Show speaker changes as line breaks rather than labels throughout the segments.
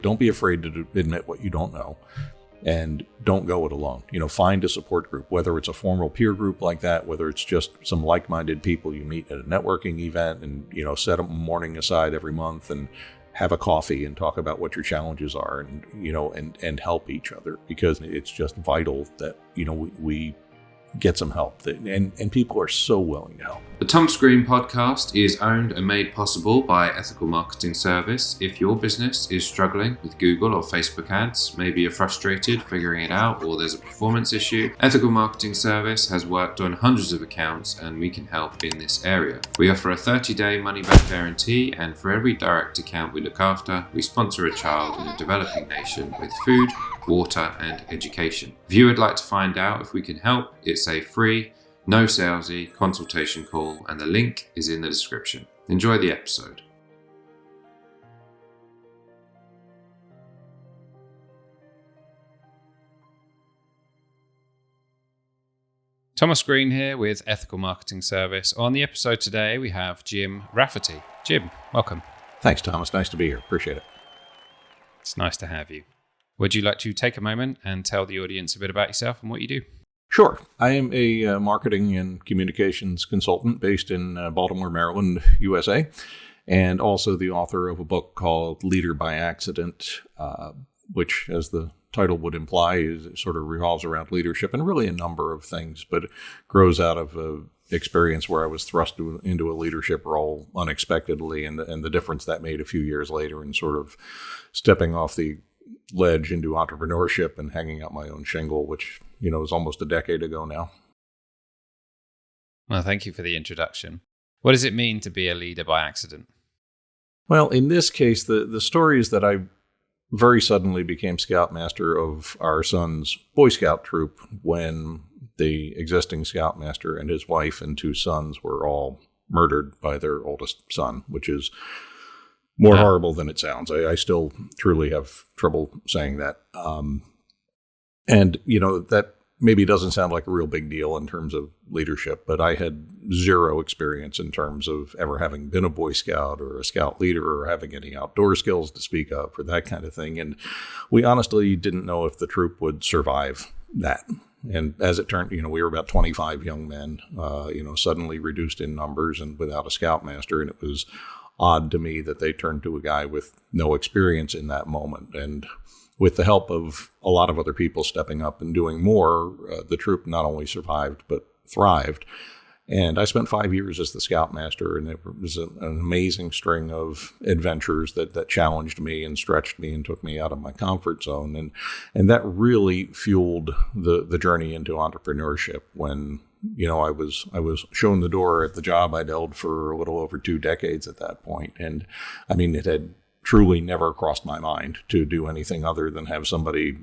Don't be afraid to admit what you don't know, and don't go it alone. Find a support group, whether it's a formal peer group like that, whether it's just some like-minded people you meet at a networking event, and, set a morning aside every month and have a coffee and talk about what your challenges are, and help each other, because it's just vital that, we get some help, and people are so willing to help.
The Thomas Green podcast is owned and made possible by Ethical Marketing Service. If your business is struggling with Google or Facebook ads, maybe you're frustrated figuring it out, or there's a performance issue, Ethical Marketing Service has worked on hundreds of accounts, and we can help in this area. We offer a 30-day money-back guarantee, and for every direct account we look after, we sponsor a child in a developing nation with food, water, and education. If you would like to find out if we can help, it's a free, no salesy consultation call, and the link is in the description. Enjoy the episode. Thomas Green here with Ethical Marketing Service. On the episode today, we have Jim Rafferty. Jim, welcome.
Thanks, Thomas. Nice to be here. Appreciate it.
It's nice to have you. Would you like to take a moment and tell the audience a bit about yourself and what you do?
Sure. I am a marketing and communications consultant based in Baltimore, Maryland, USA, and also the author of a book called Leader by Accident, which, as the title would imply, is sort of revolves around leadership and really a number of things, but grows out of an experience where I was thrust into a leadership role unexpectedly, and the difference that made a few years later in sort of stepping off the ledge into entrepreneurship and hanging out my own shingle, which, is almost a decade ago now.
Well, thank you for the introduction. What does it mean to be a leader by accident?
Well, in this case, the story is that I very suddenly became scoutmaster of our son's Boy Scout troop when the existing scoutmaster and his wife and two sons were all murdered by their oldest son, which is more horrible than it sounds. I still truly have trouble saying that. And, that maybe doesn't sound like a real big deal in terms of leadership, but I had zero experience in terms of ever having been a Boy Scout or a Scout leader or having any outdoor skills to speak of or that kind of thing. And we honestly didn't know if the troop would survive that. And as it turned, we were about 25 young men, suddenly reduced in numbers and without a scoutmaster. And it was odd to me that they turned to a guy with no experience in that moment. And with the help of a lot of other people stepping up and doing more, the troop not only survived, but thrived. And I spent 5 years as the scoutmaster, and it was an amazing string of adventures that challenged me and stretched me and took me out of my comfort zone. And that really fueled the journey into entrepreneurship when, I was shown the door at the job I'd held for a little over 2 decades at that point. And I mean, it had truly never crossed my mind to do anything other than have somebody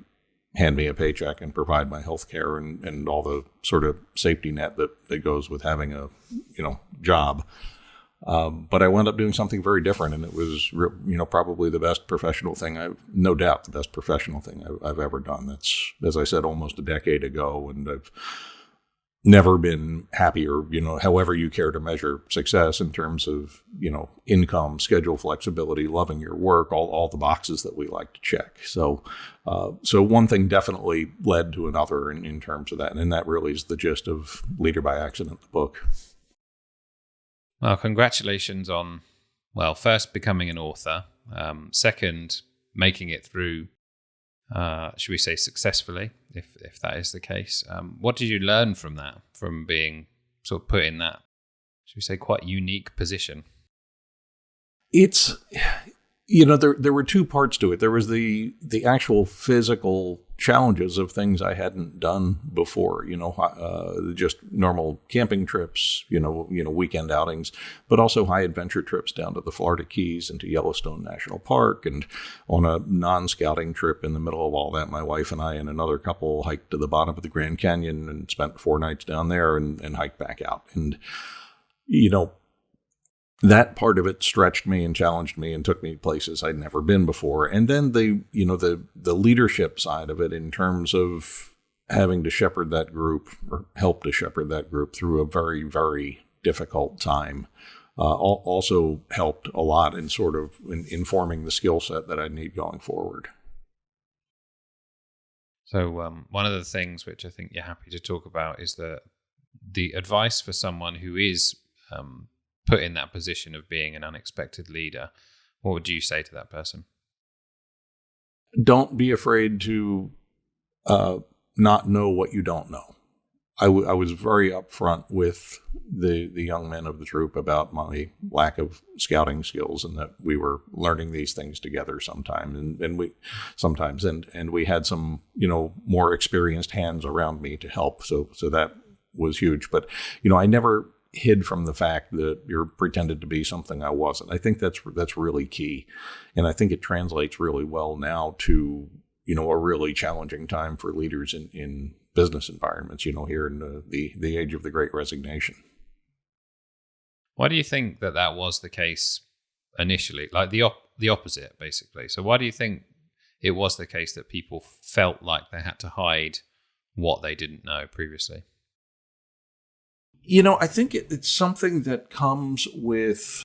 hand me a paycheck and provide my health care and all the sort of safety net that goes with having a, job. But I wound up doing something very different, and it was, probably the best professional thing no doubt the best professional thing I've ever done. That's, as I said, almost a decade ago, and I've never been happier, however you care to measure success in terms of, income, schedule flexibility, loving your work, all the boxes that we like to check. So one thing definitely led to another in terms of that. And that really is the gist of Leader by Accident, the book.
Well, congratulations on, first becoming an author, second, making it through, should we say successfully, if that is the case. What did you learn from that, from being sort of put in that, should we say, quite unique position?
It's, there were two parts to it. There was the actual physical challenges of things I hadn't done before, just normal camping trips, weekend outings, but also high adventure trips down to the Florida Keys and to Yellowstone National Park. And on a non-scouting trip in the middle of all that, my wife and I and another couple hiked to the bottom of the Grand Canyon and spent 4 nights down there and hiked back out. And, that part of it stretched me and challenged me and took me places I'd never been before. And then the leadership side of it, in terms of having to shepherd that group or help to shepherd that group through a very, very difficult time. also helped a lot in sort of informing the skill set that I need going forward.
So one of the things which I think you're happy to talk about is the advice for someone who is put in that position of being an unexpected leader. What would you say to that person?
Don't be afraid to not know what you don't know. I was very upfront with the young men of the troop about my lack of scouting skills, and that we were learning these things together sometimes, and we had some more experienced hands around me to help. So that was huge. But I never hid from the fact that you're pretended to be something I wasn't. I think that's really key, and I think it translates really well now to a really challenging time for leaders in business environments, here in the age of the Great Resignation.
Why do you think that was the case initially? Like the opposite, basically. So why do you think it was the case that people felt like they had to hide what they didn't know previously?
I think it's something that comes with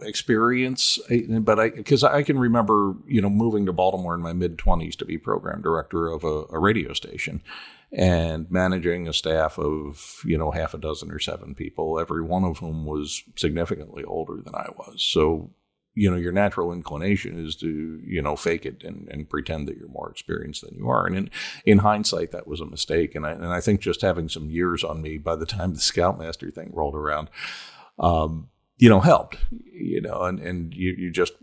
experience, but because I can remember, moving to Baltimore in my mid-20s to be program director of a radio station and managing a staff of, half a dozen or 7 people, every one of whom was significantly older than I was. So, your natural inclination is to, fake it and pretend that you're more experienced than you are. And in hindsight, that was a mistake. And I think just having some years on me by the time the Scoutmaster thing rolled around, helped, and you just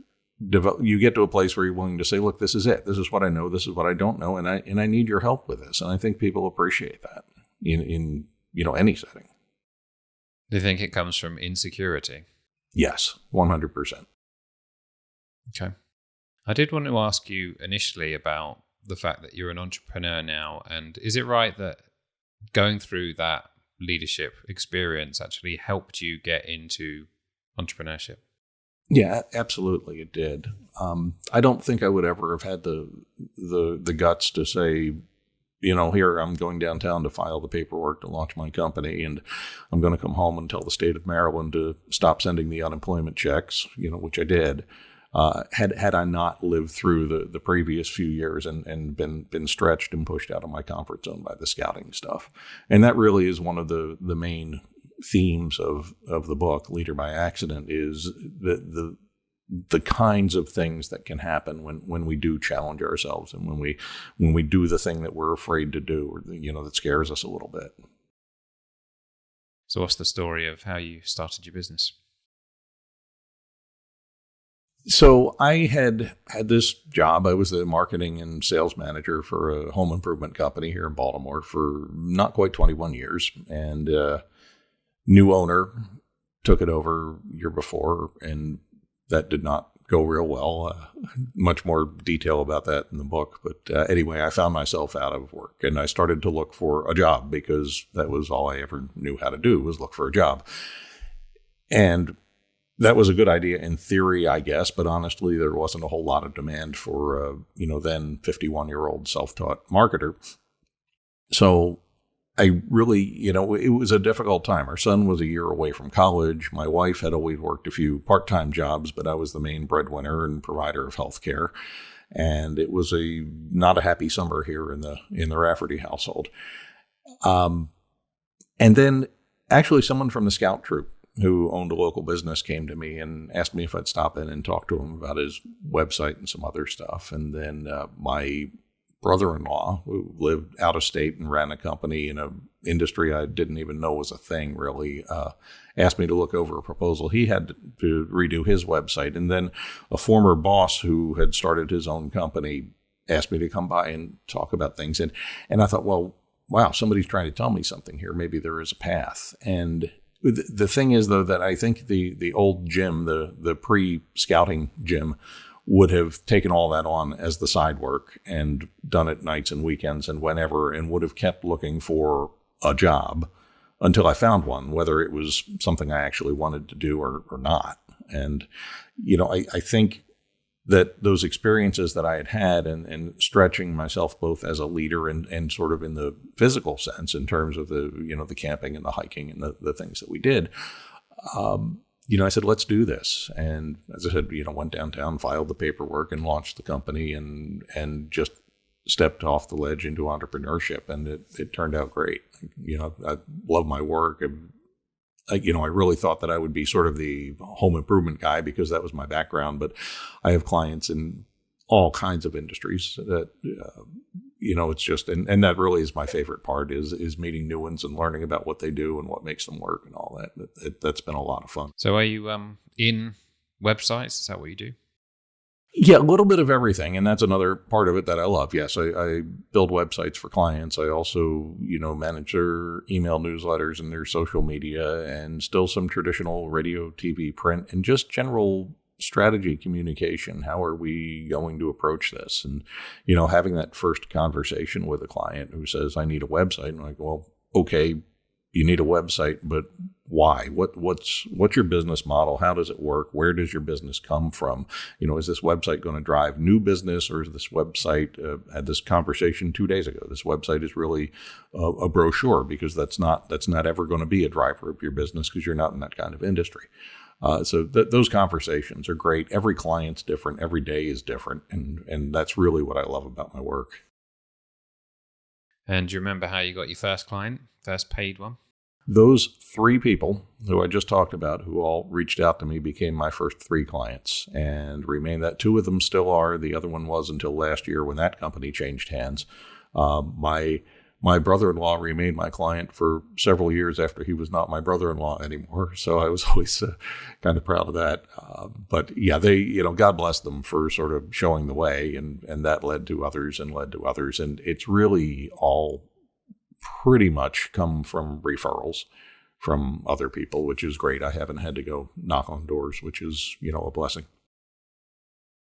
develop, you get to a place where you're willing to say, look, this is it. This is what I know. This is what I don't know. And I need your help with this. And I think people appreciate that in any setting.
Do you think it comes from insecurity?
Yes, 100%.
Okay. I did want to ask you initially about the fact that you're an entrepreneur now. And is it right that going through that leadership experience actually helped you get into entrepreneurship?
Yeah, absolutely, it did. I don't think I would ever have had the guts to say, here I'm going downtown to file the paperwork to launch my company, and I'm going to come home and tell the state of Maryland to stop sending the unemployment checks, which I did. Had I not lived through the previous few years and been stretched and pushed out of my comfort zone by the scouting stuff. And that really is one of the main themes of the book, Leader by Accident, is the kinds of things that can happen when we do challenge ourselves and when we do the thing that we're afraid to do, or that scares us a little bit.
So what's the story of how you started your business?
So I had this job. I was the marketing and sales manager for a home improvement company here in Baltimore for not quite 21 years. And new owner took it over year before, and that did not go real well. Much more detail about that in the book. But anyway, I found myself out of work, and I started to look for a job because that was all I ever knew how to do, was look for a job. And that was a good idea in theory, I guess, but honestly, there wasn't a whole lot of demand for a, then 51-year-old self-taught marketer. So I really, it was a difficult time. Our son was a year away from college. My wife had always worked a few part-time jobs, but I was the main breadwinner and provider of health care. And it was not a happy summer here in the Rafferty household. And then actually someone from the Scout troop who owned a local business came to me and asked me if I'd stop in and talk to him about his website and some other stuff. And then my brother-in-law, who lived out of state and ran a company in an industry I didn't even know was a thing, really, asked me to look over a proposal he had to redo his website. And then a former boss who had started his own company asked me to come by and talk about things. And I thought, well, wow, somebody's trying to tell me something here. Maybe there is a path. And the thing is, though, that I think the old Jim, the pre-scouting Jim, would have taken all that on as the side work and done it nights and weekends and whenever, and would have kept looking for a job until I found one, whether it was something I actually wanted to do or not. And, I think that those experiences that I had and stretching myself both as a leader and sort of in the physical sense in terms of the camping and the hiking and the things that we did, I said, let's do this. And as I said, went downtown, filed the paperwork, and launched the company, and just stepped off the ledge into entrepreneurship. And it turned out great. I love my work. I really thought that I would be sort of the home improvement guy because that was my background. But I have clients in all kinds of industries that, it's just, and that really is my favorite part is meeting new ones and learning about what they do and what makes them work and all that. That's been a lot of fun.
So are you in websites? Is that what you do?
Yeah, a little bit of everything. And that's another part of it that I love. Yes, I build websites for clients. I also, manage their email newsletters and their social media, and still some traditional radio, TV, print, and just general strategy communication. How are we going to approach this? And, having that first conversation with a client who says, I need a website. And I'm like, well, okay, you need a website, but why? What's your business model? How does it work? Where does your business come from? Is this website going to drive new business, or is this website, had this conversation 2 days ago, this website is really a brochure, because that's not ever going to be a driver of your business because you're not in that kind of industry. So those conversations are great. Every client's different. Every day is different. And that's really what I love about my work.
And do you remember how you got your first client, first paid one?
Those 3 people who I just talked about, who all reached out to me, became my first 3 clients and remain that. 2 of them still are. The other one was until last year when that company changed hands. My brother-in-law remained my client for several years after he was not my brother-in-law anymore. So I was always kind of proud of that. But yeah, they, God bless them for sort of showing the way, and that led to others and led to others. And it's really all pretty much come from referrals from other people, which is great. I haven't had to go knock on doors, which is, a blessing.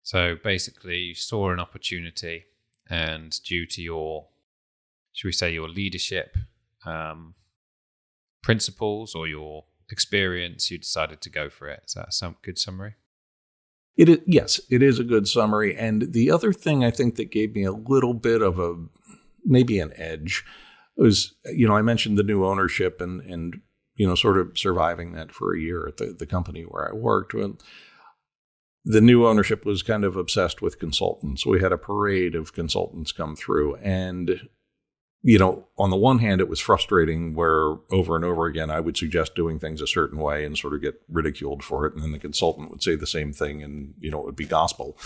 So basically you saw an opportunity, and due to your, should we say, your leadership principles or your experience, you decided to go for it. Is that some good summary?
Yes, it is a good summary. And the other thing I think that gave me a little bit of maybe an edge was, I mentioned the new ownership and sort of surviving that for a year at the company where I worked. When the new ownership was kind of obsessed with consultants. We had a parade of consultants come through, and on the one hand, it was frustrating where over and over again, I would suggest doing things a certain way and sort of get ridiculed for it. And then the consultant would say the same thing, and, it would be gospel.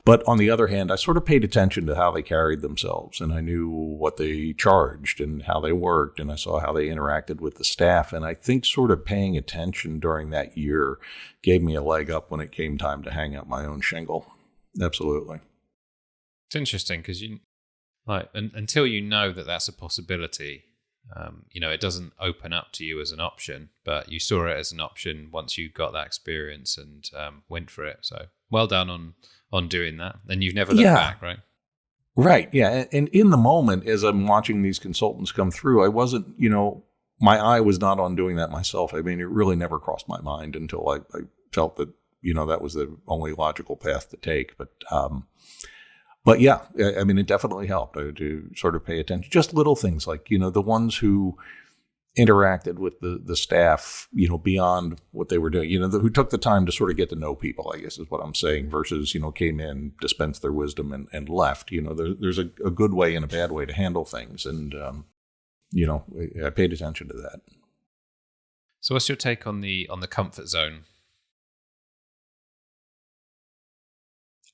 But on the other hand, I sort of paid attention to how they carried themselves, and I knew what they charged and how they worked, and I saw how they interacted with the staff. And I think sort of paying attention during that year gave me a leg up when it came time to hang up my own shingle. Absolutely.
It's interesting because until you know that that's a possibility, it doesn't open up to you as an option, but you saw it as an option once you got that experience and went for it. So well done on doing that. And you've never looked back, right?
Right. Yeah. And in the moment, as I'm watching these consultants come through, I wasn't, my eye was not on doing that myself. I mean, it really never crossed my mind until I felt that, that was the only logical path to take. But yeah, I mean, it definitely helped to sort of pay attention. Just little things like, the ones who interacted with the staff, beyond what they were doing, who took the time to sort of get to know people, I guess is what I'm saying, versus, came in, dispensed their wisdom and left. There's a good way and a bad way to handle things. And, I paid attention to that.
So what's your take on the comfort zone?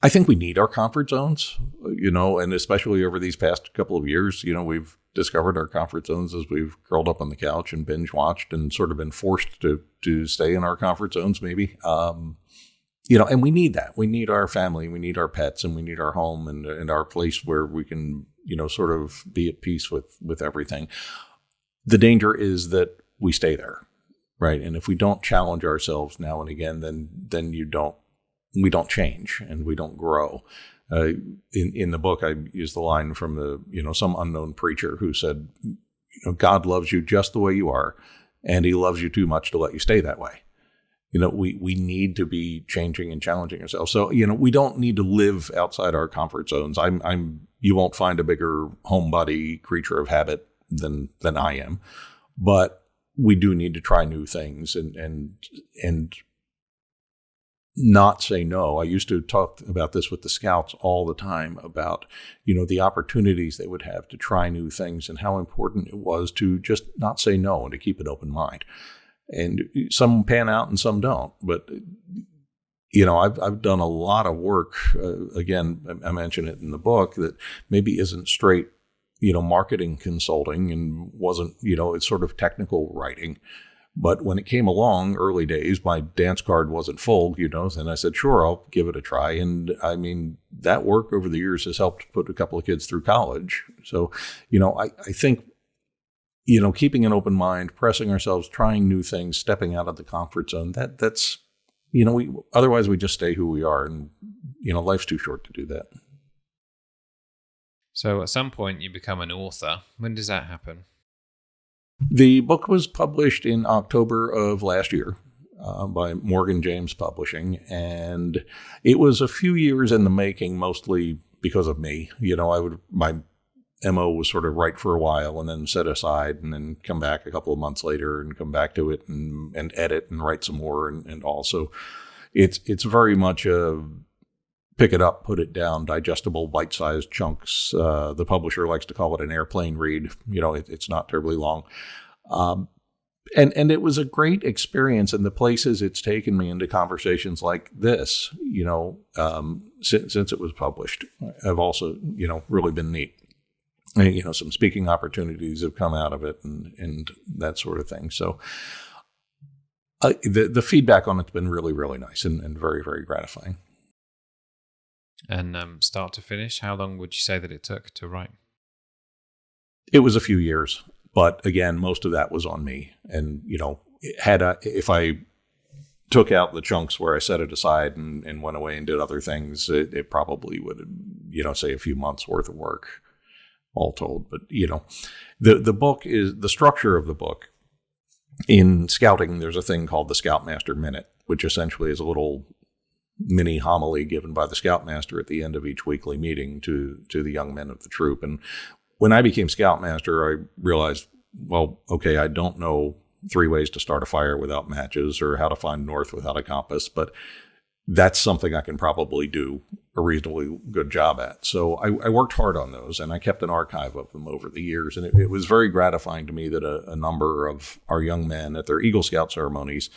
I think we need our comfort zones, and especially over these past couple of years, we've discovered our comfort zones as we've curled up on the couch and binge watched and sort of been forced to stay in our comfort zones, maybe. And we need that. We need our family, we need our pets, and we need our home and our place where we can, sort of be at peace with everything. The danger is that we stay there, right? And if we don't challenge ourselves now and again, then we don't change and we don't grow. In the book, I use the line from some unknown preacher who said, God loves you just the way you are, and he loves you too much to let you stay that way. We need to be changing and challenging ourselves. So, we don't need to live outside our comfort zones. You won't find a bigger homebody creature of habit than I am. But we do need to try new things and not say no. I used to talk about this with the scouts all the time about, the opportunities they would have to try new things and how important it was to just not say no and to keep an open mind. And some pan out and some don't. But, I've done a lot of work. Again, I mentioned it in the book that maybe isn't straight, marketing consulting and wasn't, it's sort of technical writing. But when it came along, early days, my dance card wasn't full, and I said, sure, I'll give it a try. And I mean, that work over the years has helped put a couple of kids through college. So, I think, keeping an open mind, pressing ourselves, trying new things, stepping out of the comfort zone, that's, otherwise we just stay who we are. And, life's too short to do that.
So at some point you become an author. When does that happen?
The book was published in October of last year by Morgan James Publishing, and it was a few years in the making, mostly because of me. My MO was sort of write for a while and then set aside and then come back a couple of months later and come back to it and edit and write some more and also it's very much a pick it up, put it down, digestible, bite-sized chunks. The publisher likes to call it an airplane read. It's not terribly long. And it was a great experience, and the places it's taken me into conversations like this, since it was published, have also, really been neat. And, some speaking opportunities have come out of it and that sort of thing. So the feedback on it's been really, really nice and very, very gratifying.
And start to finish, how long would you say that it took to write?
It was a few years, but again, most of that was on me. And, if I took out the chunks where I set it aside and went away and did other things, it probably would, say a few months worth of work all told. But, the book is, the structure of the book in scouting, there's a thing called the Scoutmaster Minute, which essentially is a little mini homily given by the Scoutmaster at the end of each weekly meeting to the young men of the troop. And when I became Scoutmaster, I realized, well, okay, I don't know 3 ways to start a fire without matches or how to find north without a compass, but that's something I can probably do a reasonably good job at. So I worked hard on those, and I kept an archive of them over the years. And it was very gratifying to me that a number of our young men at their Eagle Scout ceremonies,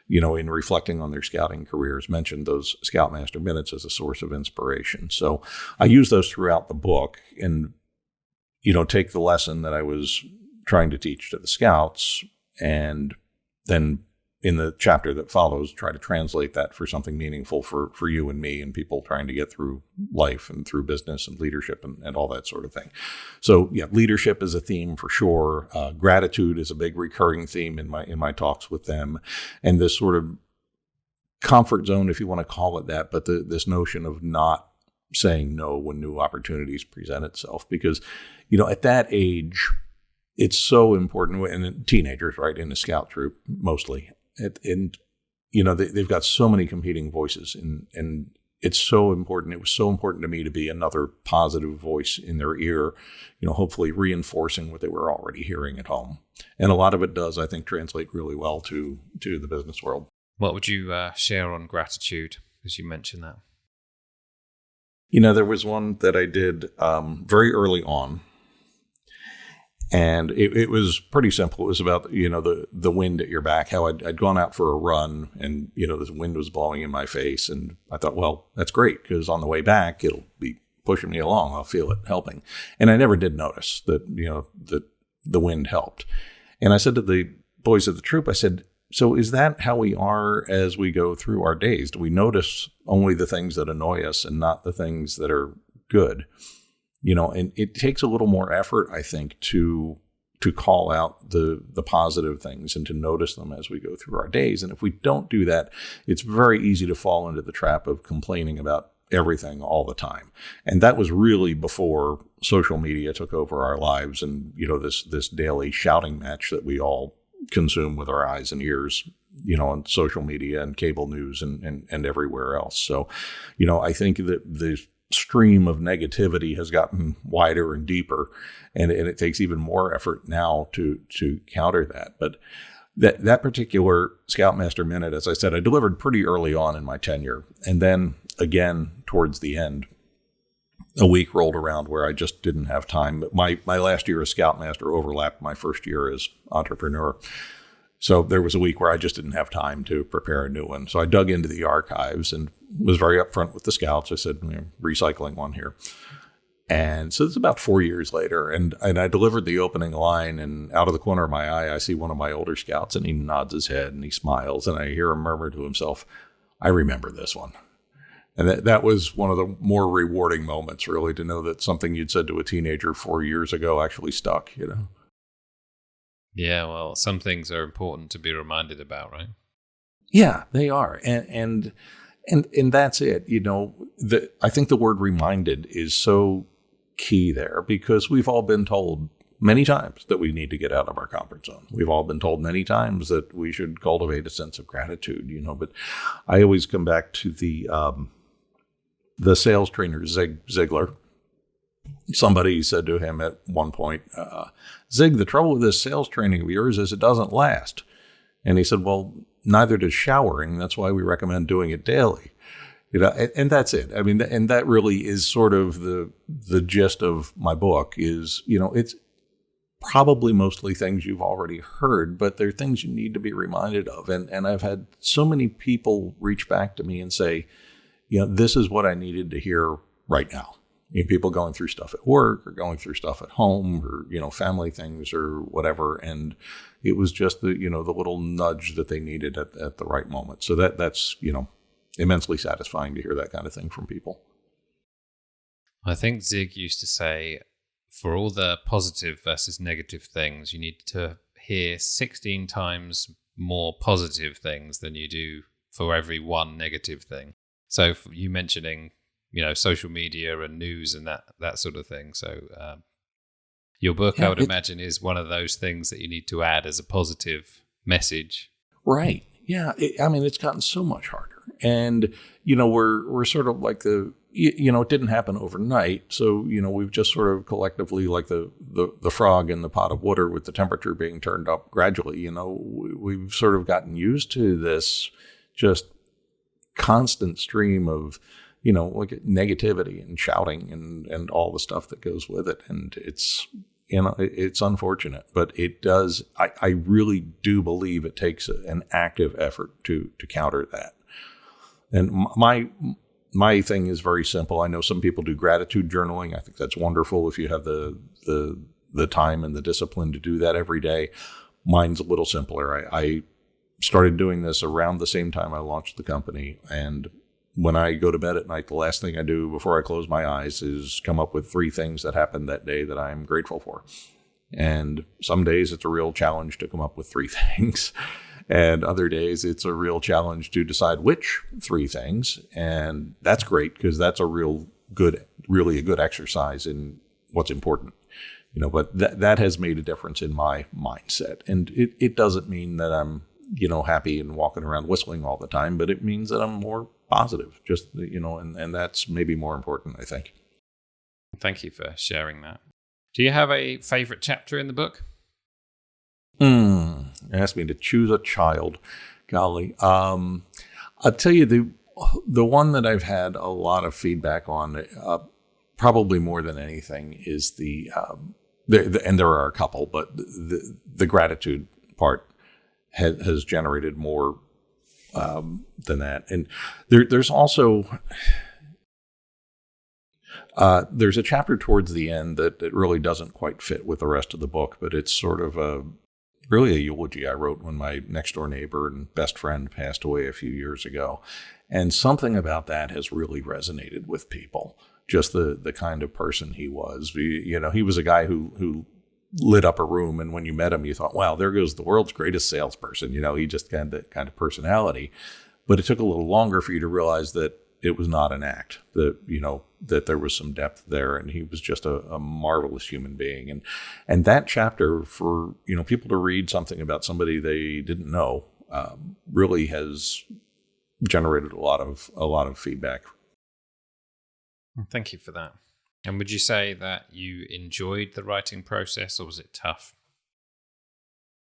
in reflecting on their scouting careers, mentioned those Scoutmaster Minutes as a source of inspiration. So I use those throughout the book and, take the lesson that I was trying to teach to the scouts and then in the chapter that follows, try to translate that for something meaningful for you and me and people trying to get through life and through business and leadership and all that sort of thing. So yeah, leadership is a theme for sure. Gratitude is a big recurring theme in my talks with them. And this sort of comfort zone, if you want to call it that, but this notion of not saying no when new opportunities present itself. Because, at that age, it's so important, and teenagers, right, in the scout troop mostly, and they've got so many competing voices, and it's so important. It was so important to me to be another positive voice in their ear, hopefully reinforcing what they were already hearing at home. And a lot of it does, I think, translate really well to the business world.
What would you share on gratitude, as you mentioned that?
There was one that I did very early on. And it was pretty simple. It was about, the wind at your back, how I'd gone out for a run and, this wind was blowing in my face. And I thought, well, that's great because on the way back, it'll be pushing me along. I'll feel it helping. And I never did notice that, that the wind helped. And I said to the boys of the troop, I said, so is that how we are as we go through our days? Do we notice only the things that annoy us and not the things that are good? And it takes a little more effort, I think, to call out the positive things and to notice them as we go through our days. And if we don't do that, it's very easy to fall into the trap of complaining about everything all the time. And that was really before social media took over our lives and, this daily shouting match that we all consume with our eyes and ears, on social media and cable news and everywhere else. So, I think that the stream of negativity has gotten wider and deeper, and it takes even more effort now to counter that. But that particular Scoutmaster Minute, as I said, I delivered pretty early on in my tenure, and then again towards the end, a week rolled around where I just didn't have time. But my last year as Scoutmaster overlapped my first year as entrepreneur. So there was a week where I just didn't have time to prepare a new one. So I dug into the archives and was very upfront with the Scouts. I said, recycling one here. And so it's about 4 years later, and I delivered the opening line, and out of the corner of my eye, I see one of my older Scouts, and he nods his head and he smiles, and I hear him murmur to himself, "I remember this one." And that was one of the more rewarding moments, really, to know that something you'd said to a teenager 4 years ago actually stuck,
Yeah, well, some things are important to be reminded about, right?
Yeah, they are. And that's it. I think the word reminded is so key there, because we've all been told many times that we need to get out of our comfort zone. We've all been told many times that we should cultivate a sense of gratitude, but I always come back to the sales trainer, Zig Ziglar. Somebody said to him at one point, "Zig, the trouble with this sales training of yours is it doesn't last." And he said, "Well, neither does showering. That's why we recommend doing it daily." And that's it. I mean, and that really is sort of the gist of my book is, it's probably mostly things you've already heard, but they're things you need to be reminded of. And I've had so many people reach back to me and say, this is what I needed to hear right now. People going through stuff at work or going through stuff at home or, family things or whatever. And it was just the little nudge that they needed at the right moment. So that's, immensely satisfying to hear that kind of thing from people.
I think Zig used to say, for all the positive versus negative things, you need to hear 16 times more positive things than you do for every one negative thing. So you mentioning, social media and news and that sort of thing. So your book, I would imagine, is one of those things that you need to add as a positive message.
Right. Yeah. It's gotten so much harder. And, we're sort of like it didn't happen overnight. So, we've just sort of collectively, like the frog in the pot of water with the temperature being turned up gradually, we've sort of gotten used to this just constant stream of, like negativity and shouting and all the stuff that goes with it. And it's, it's unfortunate, but it does, I really do believe it takes an active effort to counter that. And my thing is very simple. I know some people do gratitude journaling. I think that's wonderful if you have the time and the discipline to do that every day. Mine's a little simpler. I started doing this around the same time I launched the company. And when I go to bed at night, the last thing I do before I close my eyes is come up with 3 things that happened that day that I'm grateful for. And some days it's a real challenge to come up with 3 things. And other days it's a real challenge to decide which 3 things. And that's great because that's really a good exercise in what's important. But that has made a difference in my mindset. And it doesn't mean that I'm, happy and walking around whistling all the time, but it means that I'm more positive, just, and that's maybe more important, I think.
Thank you for sharing that. Do you have a favorite chapter in the book?
Ask me to choose a child. Golly. I'll tell you the one that I've had a lot of feedback on, probably more than anything, is and there are a couple, but the gratitude part has generated more than that. And there's also there's a chapter towards the end that really doesn't quite fit with the rest of the book, but it's sort of really a eulogy I wrote when my next door neighbor and best friend passed away a few years ago. And something about that has really resonated with people. Just the kind of person he was. He was a guy who lit up a room, and when you met him, you thought, wow, there goes the world's greatest salesperson. He just had that kind of personality. But it took a little longer for you to realize that it was not an act, that there was some depth there, and he was just a marvelous human being. And that chapter, for people to read something about somebody they didn't know, really has generated a lot of feedback.
Well, thank you for that. And would you say that you enjoyed the writing process, or was it tough?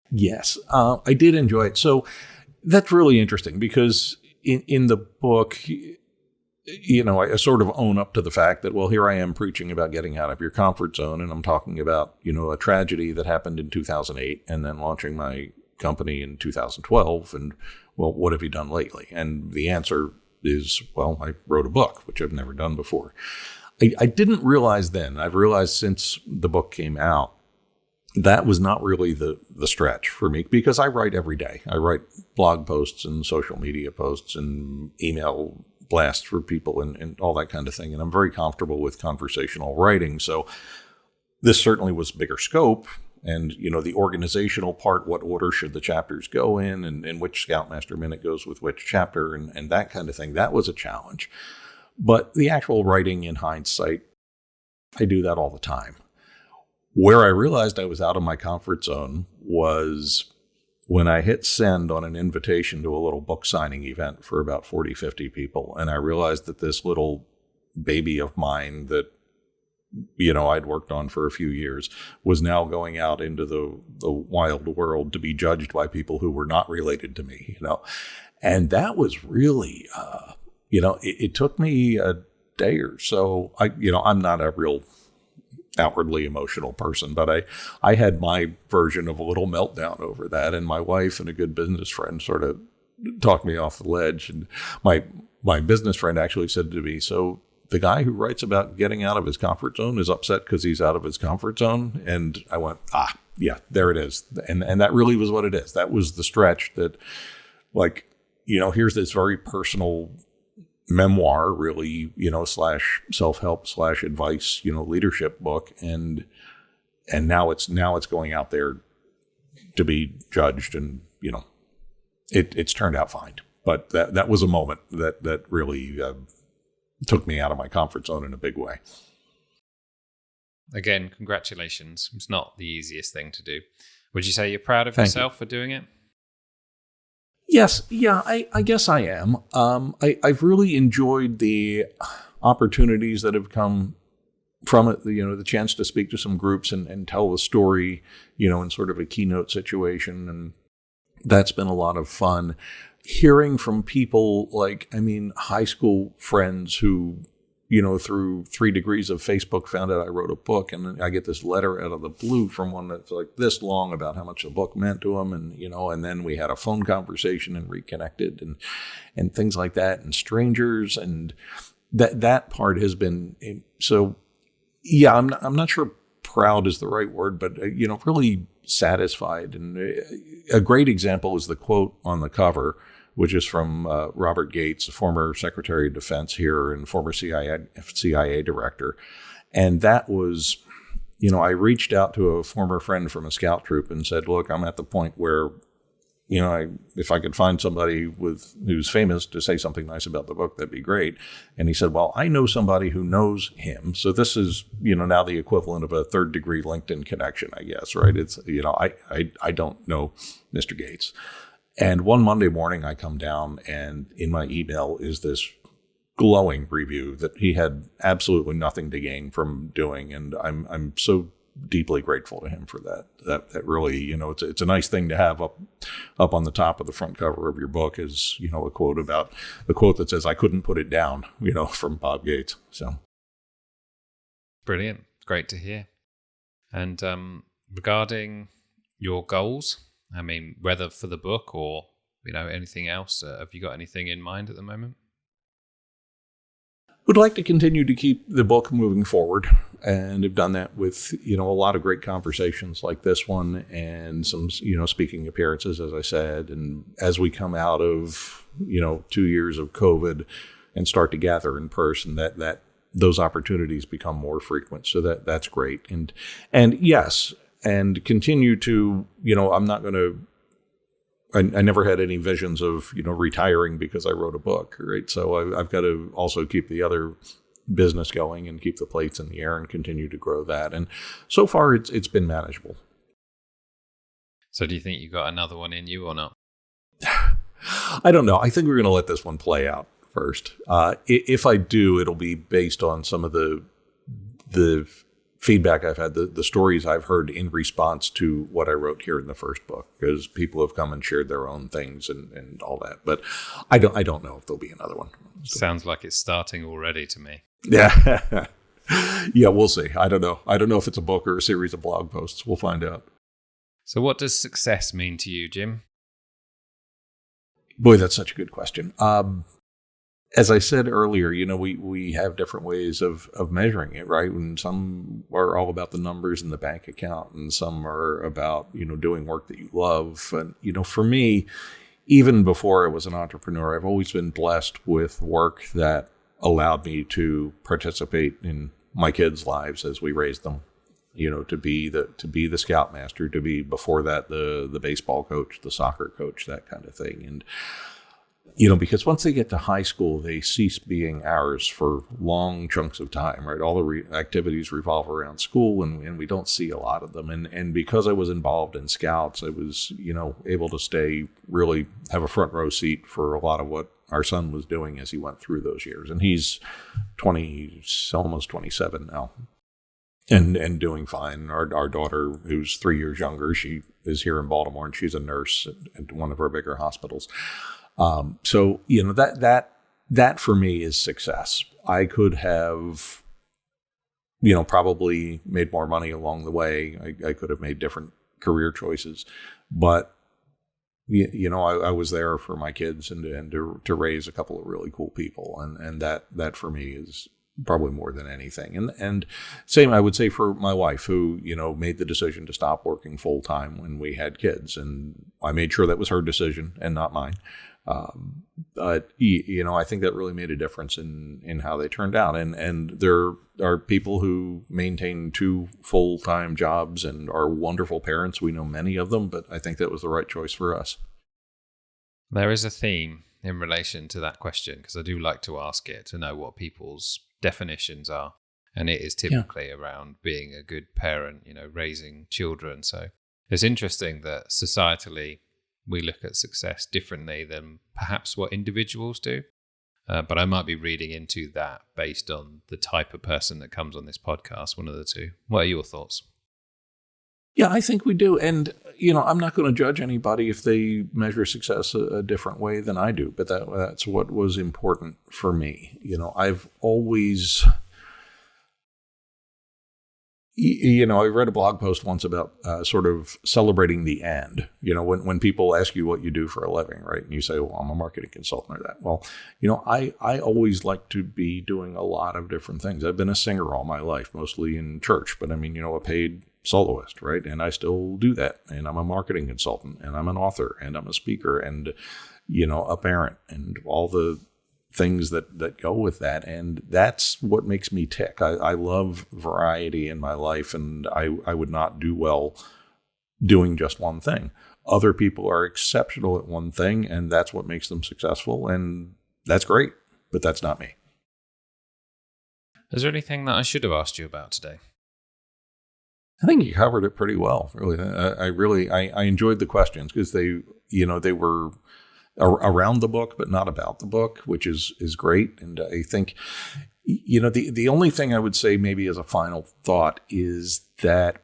Yes, I did enjoy it. So that's really interesting because in the book, I sort of own up to the fact that, well, here I am preaching about getting out of your comfort zone, and I'm talking about, a tragedy that happened in 2008 and then launching my company in 2012. And, well, what have you done lately? And the answer is, well, I wrote a book, which I've never done before. I didn't realize then. I've realized since the book came out, that was not really the stretch for me, because I write every day. I write blog posts and social media posts and email blasts for people and all that kind of thing. And I'm very comfortable with conversational writing. So this certainly was bigger scope. And, the organizational part, what order should the chapters go in, and which Scoutmaster Minute goes with which chapter, and that kind of thing, that was a challenge. But the actual writing, in hindsight, I do that all the time. Where I realized I was out of my comfort zone was when I hit send on an invitation to a little book signing event for about 40, 50 people. And I realized that this little baby of mine that, I'd worked on for a few years was now going out into the wild world to be judged by people who were not related to me, And that was really, it took me a day or so. I'm not a real outwardly emotional person, but I had my version of a little meltdown over that, and my wife and a good business friend sort of talked me off the ledge. And my business friend actually said to me, "So the guy who writes about getting out of his comfort zone is upset because he's out of his comfort zone?" And I went, yeah, there it is. And that really was what it is. That was the stretch that, here's this very personal memoir, really, slash self-help slash advice, leadership book. And now it's going out there to be judged, and, it's turned out fine. But that was a moment that really took me out of my comfort zone in a big way.
Again, congratulations. It's not the easiest thing to do. Would you say you're proud of
Thank
yourself
you.
for doing it?
Yes. Yeah, I guess I am. I've really enjoyed the opportunities that have come from it, the chance to speak to some groups and tell the story, in sort of a keynote situation. And that's been a lot of fun. Hearing from people high school friends who, through 3 degrees of Facebook found out I wrote a book, and I get this letter out of the blue from one that's like this long about how much the book meant to them. And, and then we had a phone conversation and reconnected and things like that, and strangers. And that part has been so, yeah, I'm not sure proud is the right word, but, really satisfied. And a great example is the quote on the cover, which is from Robert Gates, a former Secretary of Defense here and former CIA director. And that was, I reached out to a former friend from a scout troop and said, look, I'm at the point where, if I could find somebody who's famous to say something nice about the book, that'd be great. And he said, well, I know somebody who knows him. So this is, now the equivalent of a 3rd degree LinkedIn connection, I guess, right? It's, I don't know Mr. Gates. And one Monday morning I come down, and in my email is this glowing review that he had absolutely nothing to gain from doing. And I'm so deeply grateful to him for that. That really, it's a nice thing to have up on the top of the front cover of your book is, a quote that says, I couldn't put it down, from Bob Gates. So.
Brilliant. Great to hear. And regarding your goals, I mean, whether for the book or, anything else, have you got anything in mind at the moment?
Would like to continue to keep the book moving forward, and have done that with, a lot of great conversations like this one, and some, speaking appearances, as I said. And as we come out of, 2 years of COVID and start to gather in person, that those opportunities become more frequent. So that's great. And yes, and continue to, I'm not going to, I never had any visions of, retiring because I wrote a book, right? So I've got to also keep the other business going and keep the plates in the air and continue to grow that. And so far it's been manageable.
So do you think you got another one in you or not?
I don't know. I think we're going to let this one play out first. If I do, it'll be based on some of the feedback I've had, the stories I've heard in response to what I wrote here in the first book, because people have come and shared their own things and all that. But I don't know if there'll be another one.
Sounds like it's starting already to me.
Yeah. Yeah, we'll see. I don't know. I don't know if it's a book or a series of blog posts. We'll find out.
So what does success mean to you, Jim?
Boy, that's such a good question. As I said earlier, we have different ways of measuring it, right? And some are all about the numbers in the bank account, and some are about, doing work that you love. And, for me, even before I was an entrepreneur, I've always been blessed with work that allowed me to participate in my kids' lives as we raised them. To be the scoutmaster, to be before that the baseball coach, the soccer coach, that kind of thing. And because once they get to high school, they cease being ours for long chunks of time, right? All the activities revolve around school, and we don't see a lot of them. And because I was involved in scouts, I was, able to really have a front row seat for a lot of what our son was doing as he went through those years. And he's almost 27 now, and doing fine. Our daughter, who's 3 years younger, she is here in Baltimore, and she's a nurse at one of our bigger hospitals. So that for me is success. I could have, probably made more money along the way. I could have made different career choices, but I was there for my kids and to raise a couple of really cool people. And that for me is probably more than anything. And same, I would say, for my wife, who, made the decision to stop working full time when we had kids. And I made sure that was her decision and not mine. But I think that really made a difference in how they turned out. And there are people who maintain 2 full-time jobs and are wonderful parents. We know many of them, but I think that was the right choice for us.
There is a theme in relation to that question, because I do like to ask it to know what people's definitions are. And it is typically around being a good parent, raising children. So it's interesting that societally, we look at success differently than perhaps what individuals do. But I might be reading into that based on the type of person that comes on this podcast, one of the two. What are your thoughts?
Yeah, I think we do. And, I'm not going to judge anybody if they measure success a different way than I do. But that's what was important for me. I've always... I read a blog post once about sort of celebrating the end. When people ask you what you do for a living, right? And you say, well, I'm a marketing consultant or that. Well, I always like to be doing a lot of different things. I've been a singer all my life, mostly in church, but a paid soloist, right? And I still do that. And I'm a marketing consultant, and I'm an author, and I'm a speaker, and, a parent, and all the things that go with that. And that's what makes me tick. I love variety in my life, and I would not do well doing just one thing. Other people are exceptional at one thing, and that's what makes them successful. And that's great, but that's not me.
Is there anything that I should have asked you about today?
I think you covered it pretty well. Really, I enjoyed the questions, because they were around the book, but not about the book, which is great. And I think, the only thing I would say maybe as a final thought is that,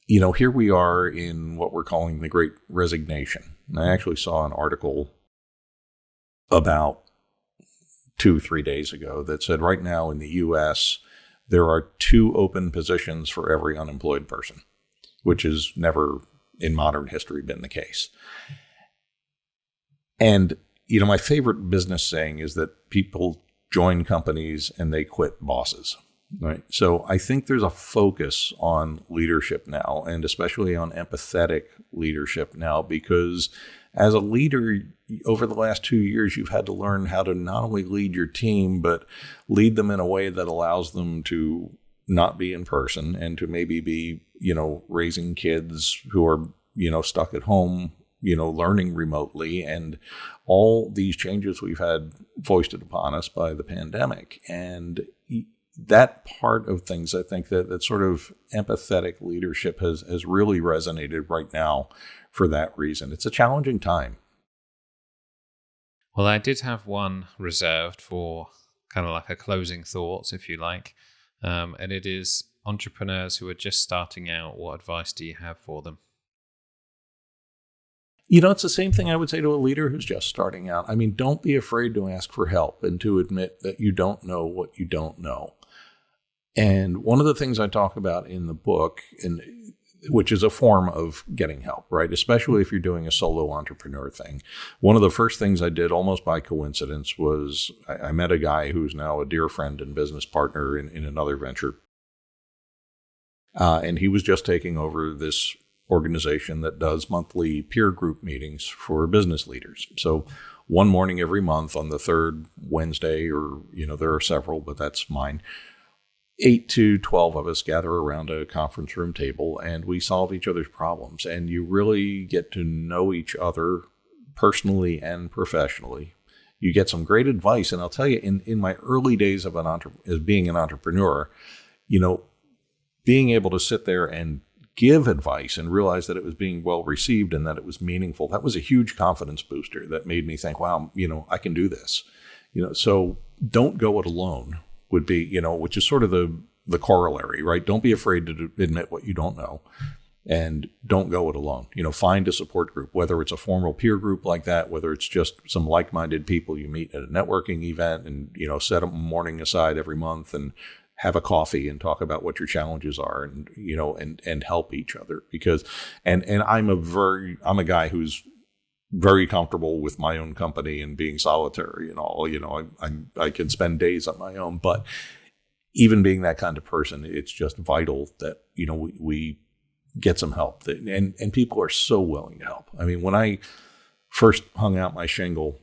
here we are in what we're calling the Great Resignation. And I actually saw an article about 2-3 days ago that said right now in the U.S., there are 2 open positions for every unemployed person, which has never in modern history been the case. And, my favorite business saying is that people join companies and they quit bosses, right? So I think there's a focus on leadership now, and especially on empathetic leadership now, because as a leader over the last 2 years, you've had to learn how to not only lead your team, but lead them in a way that allows them to not be in person and to maybe be, raising kids who are, stuck at home, learning remotely, and all these changes we've had foisted upon us by the pandemic. And that part of things, I think that sort of empathetic leadership has really resonated right now for that reason. It's a challenging time.
Well, I did have one reserved for kind of like a closing thoughts, if you like. And it is entrepreneurs who are just starting out. What advice do you have for them?
It's the same thing I would say to a leader who's just starting out. I mean, don't be afraid to ask for help and to admit that you don't know what you don't know. And one of the things I talk about in the book, which is a form of getting help, right? Especially if you're doing a solo entrepreneur thing. One of the first things I did almost by coincidence was I met a guy who's now a dear friend and business partner in another venture. And he was just taking over this organization that does monthly peer group meetings for business leaders. So one morning every month on the third Wednesday, or, there are several, but that's mine, 8 to 12 of us gather around a conference room table and we solve each other's problems. And you really get to know each other personally and professionally. You get some great advice. And I'll tell you, in my early days of being an entrepreneur, being able to sit there and give advice and realize that it was being well received and that it was meaningful, that was a huge confidence booster that made me think, wow, I can do this. So don't go it alone would be, which is sort of the corollary, right? Don't be afraid to admit what you don't know, and don't go it alone. Find a support group, whether it's a formal peer group like that, whether it's just some like-minded people you meet at a networking event, and, set a morning aside every month and have a coffee and talk about what your challenges are, and, and help each other, because, and I'm a guy who's very comfortable with my own company and being solitary and all. I can spend days on my own, but even being that kind of person, it's just vital that we get some help. And people are so willing to help. I mean, when I first hung out my shingle,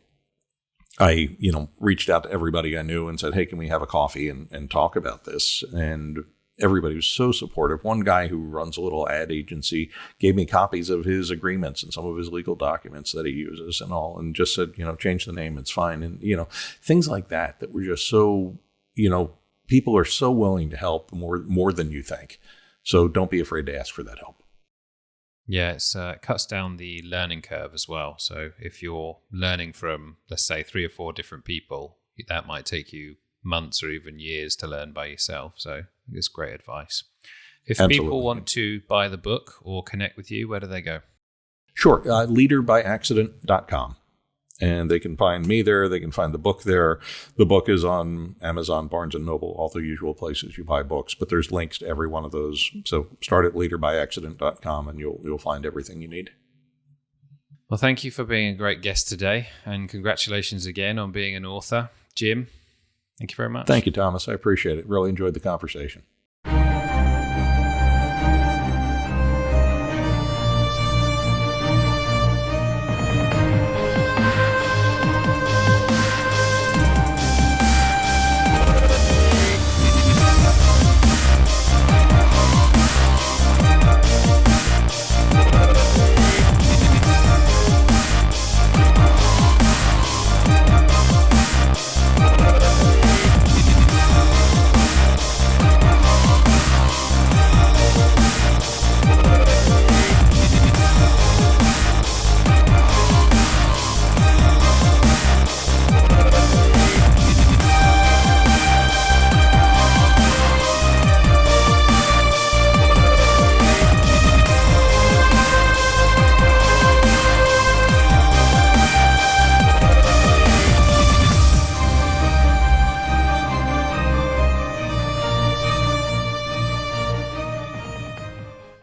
I reached out to everybody I knew and said, hey, can we have a coffee and talk about this? And everybody was so supportive. One guy who runs a little ad agency gave me copies of his agreements and some of his legal documents that he uses and all, and just said, change the name, it's fine. And, things like that were just so, people are so willing to help more than you think. So don't be afraid to ask for that help.
Yeah, it cuts down the learning curve as well. So if you're learning from, let's say, 3 or 4 different people, that might take you months or even years to learn by yourself. So it's great advice. If
Absolutely.
People want to buy the book or connect with you, where do they go?
Sure. Leaderbyaccident.com. And they can find me there. They can find the book there. The book is on Amazon, Barnes & Noble, all the usual places you buy books. But there's links to every one of those. So start at leaderbyaccident.com and you'll find everything you need.
Well, thank you for being a great guest today. And congratulations again on being an author. Jim, thank you very much.
Thank you, Thomas. I appreciate it. Really enjoyed the conversation.